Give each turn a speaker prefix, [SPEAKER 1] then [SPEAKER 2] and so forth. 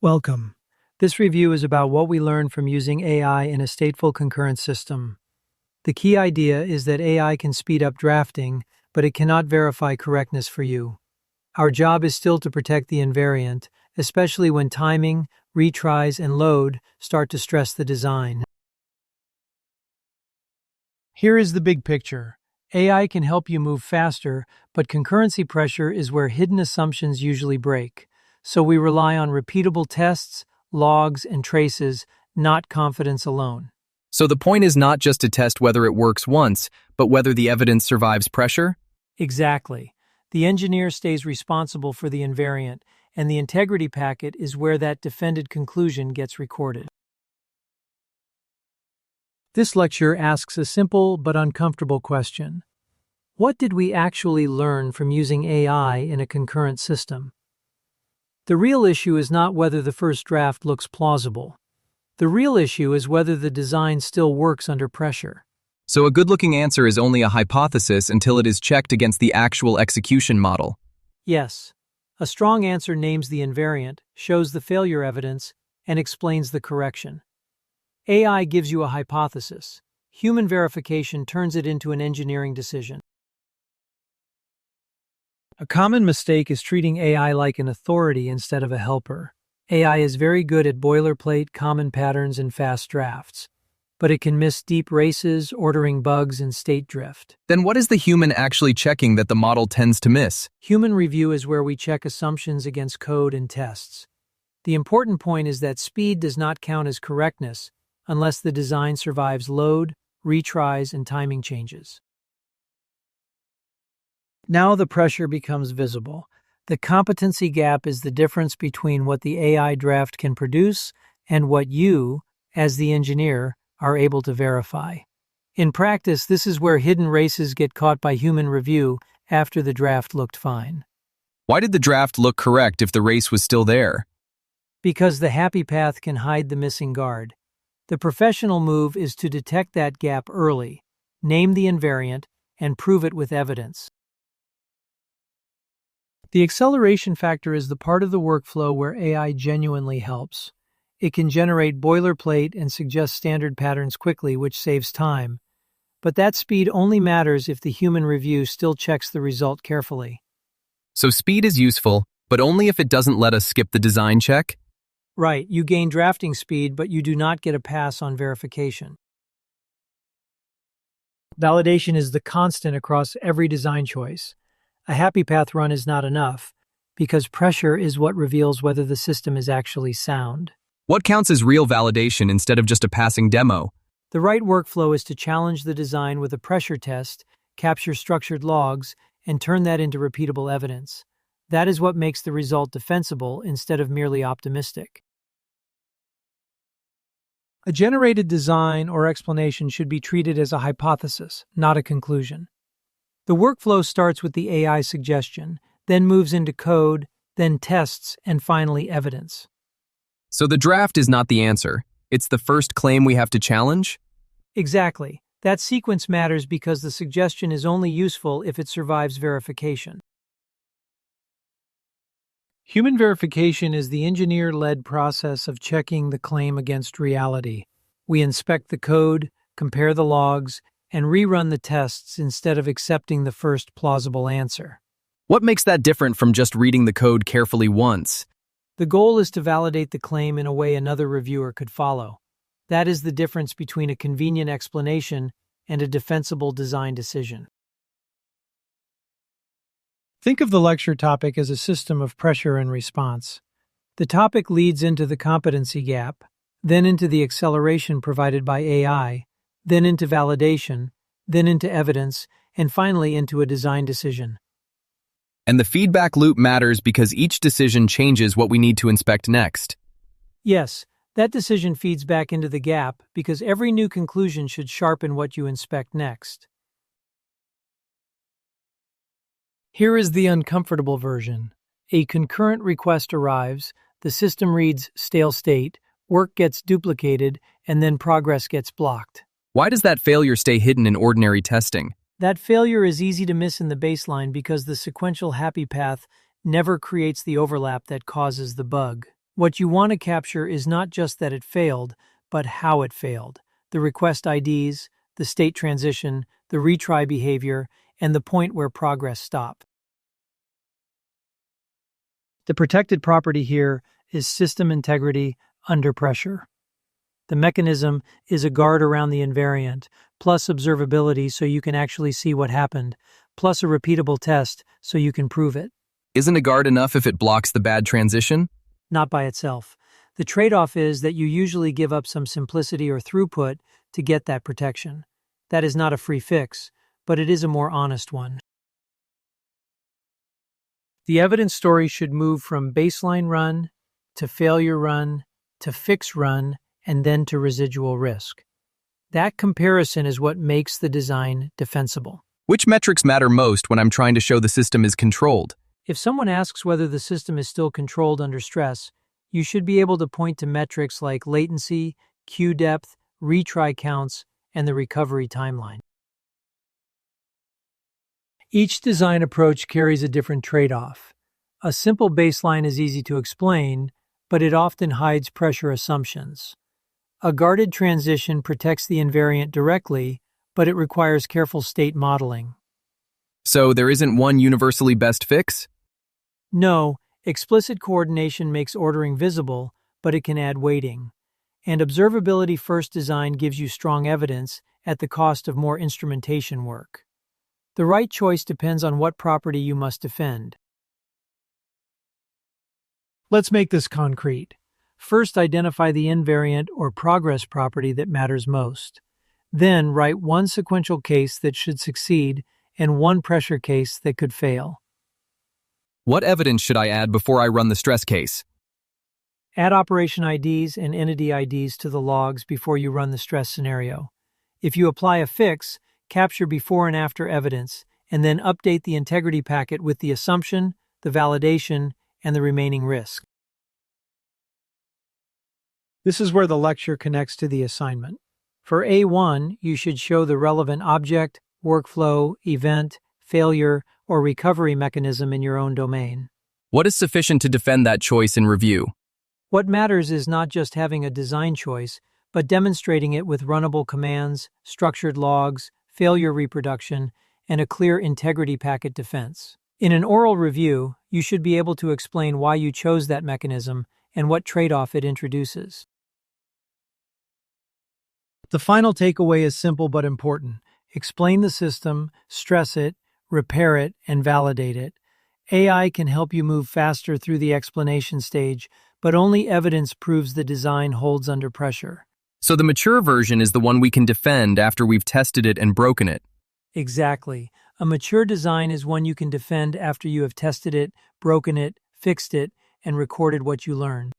[SPEAKER 1] Welcome. This review is about what we learned from using AI in a stateful concurrent system. The key idea is that AI can speed up drafting, but it cannot verify correctness for you. Our job is still to protect the invariant, especially when timing, retries, and load start to stress the design. Here is the big picture. AI can help you move faster, but concurrency pressure is where hidden assumptions usually break. So we rely on repeatable tests, logs, and traces, not confidence alone.
[SPEAKER 2] So the point is not just to test whether it works once, but whether the evidence survives pressure?
[SPEAKER 1] Exactly. The engineer stays responsible for the invariant, and the integrity packet is where that defended conclusion gets recorded. This lecture asks a simple but uncomfortable question. What did we actually learn from using AI in a concurrent system? The real issue is not whether the first draft looks plausible. The real issue is whether the design still works under pressure.
[SPEAKER 2] So a good-looking answer is only a hypothesis until it is checked against the actual execution model.
[SPEAKER 1] Yes. A strong answer names the invariant, shows the failure evidence, and explains the correction. AI gives you a hypothesis. Human verification turns it into an engineering decision. A common mistake is treating AI like an authority instead of a helper. AI is very good at boilerplate, common patterns, and fast drafts, but it can miss deep races, ordering bugs, and state drift.
[SPEAKER 2] Then what is the human actually checking that the model tends to miss?
[SPEAKER 1] Human review is where we check assumptions against code and tests. The important point is that speed does not count as correctness unless the design survives load, retries, and timing changes. Now the pressure becomes visible. The competency gap is the difference between what the AI draft can produce and what you, as the engineer, are able to verify. In practice, this is where hidden races get caught by human review after the draft looked fine.
[SPEAKER 2] Why did the draft look correct if the race was still there?
[SPEAKER 1] Because the happy path can hide the missing guard. The professional move is to detect that gap early, name the invariant, and prove it with evidence. The acceleration factor is the part of the workflow where AI genuinely helps. It can generate boilerplate and suggest standard patterns quickly, which saves time. But that speed only matters if the human review still checks the result carefully.
[SPEAKER 2] So speed is useful, but only if it doesn't let us skip the design check?
[SPEAKER 1] Right, you gain drafting speed, but you do not get a pass on verification. Validation is the constant across every design choice. A happy path run is not enough, because pressure is what reveals whether the system is actually sound.
[SPEAKER 2] What counts as real validation instead of just a passing demo?
[SPEAKER 1] The right workflow is to challenge the design with a pressure test, capture structured logs, and turn that into repeatable evidence. That is what makes the result defensible instead of merely optimistic. A generated design or explanation should be treated as a hypothesis, not a conclusion. The workflow starts with the AI suggestion, then moves into code, then tests, and finally evidence.
[SPEAKER 2] So the draft is not the answer. It's the first claim we have to challenge?
[SPEAKER 1] Exactly. That sequence matters because the suggestion is only useful if it survives verification. Human verification is the engineer-led process of checking the claim against reality. We inspect the code, compare the logs, and rerun the tests instead of accepting the first plausible answer.
[SPEAKER 2] What makes that different from just reading the code carefully once?
[SPEAKER 1] The goal is to validate the claim in a way another reviewer could follow. That is the difference between a convenient explanation and a defensible design decision. Think of the lecture topic as a system of pressure and response. The topic leads into the competency gap, then into the acceleration provided by AI, then into validation, then into evidence, and finally into a design decision.
[SPEAKER 2] And the feedback loop matters because each decision changes what we need to inspect next.
[SPEAKER 1] Yes, that decision feeds back into the gap because every new conclusion should sharpen what you inspect next. Here is the uncomfortable version. A concurrent request arrives, the system reads stale state, work gets duplicated, and then progress gets blocked.
[SPEAKER 2] Why does that failure stay hidden in ordinary testing?
[SPEAKER 1] That failure is easy to miss in the baseline because the sequential happy path never creates the overlap that causes the bug. What you want to capture is not just that it failed, but how it failed. The request IDs, the state transition, the retry behavior, and the point where progress stopped. The protected property here is system integrity under pressure. The mechanism is a guard around the invariant, plus observability so you can actually see what happened, plus a repeatable test so you can prove it.
[SPEAKER 2] Isn't a guard enough if it blocks the bad transition?
[SPEAKER 1] Not by itself. The trade-off is that you usually give up some simplicity or throughput to get that protection. That is not a free fix, but it is a more honest one. The evidence story should move from baseline run to failure run to fix run and then to residual risk. That comparison is what makes the design defensible.
[SPEAKER 2] Which metrics matter most when I'm trying to show the system is controlled?
[SPEAKER 1] If someone asks whether the system is still controlled under stress, you should be able to point to metrics like latency, queue depth, retry counts, and the recovery timeline. Each design approach carries a different trade-off. A simple baseline is easy to explain, but it often hides pressure assumptions. A guarded transition protects the invariant directly, but it requires careful state modeling.
[SPEAKER 2] So there isn't one universally best fix?
[SPEAKER 1] No, explicit coordination makes ordering visible, but it can add weighting. And observability-first design gives you strong evidence at the cost of more instrumentation work. The right choice depends on what property you must defend. Let's make this concrete. First, identify the invariant or progress property that matters most. Then, write one sequential case that should succeed and one pressure case that could fail.
[SPEAKER 2] What evidence should I add before I run the stress case?
[SPEAKER 1] Add operation IDs and entity IDs to the logs before you run the stress scenario. If you apply a fix, capture before and after evidence, and then update the integrity packet with the assumption, the validation, and the remaining risk. This is where the lecture connects to the assignment. For A1, you should show the relevant object, workflow, event, failure, or recovery mechanism in your own domain.
[SPEAKER 2] What is sufficient to defend that choice in review?
[SPEAKER 1] What matters is not just having a design choice, but demonstrating it with runnable commands, structured logs, failure reproduction, and a clear integrity packet defense. In an oral review, you should be able to explain why you chose that mechanism and what trade-off it introduces. The final takeaway is simple but important. Explain the system, stress it, repair it, and validate it. AI can help you move faster through the explanation stage, but only evidence proves the design holds under pressure.
[SPEAKER 2] So the mature version is the one we can defend after we've tested it and broken it.
[SPEAKER 1] Exactly. A mature design is one you can defend after you have tested it, broken it, fixed it, and recorded what you learned.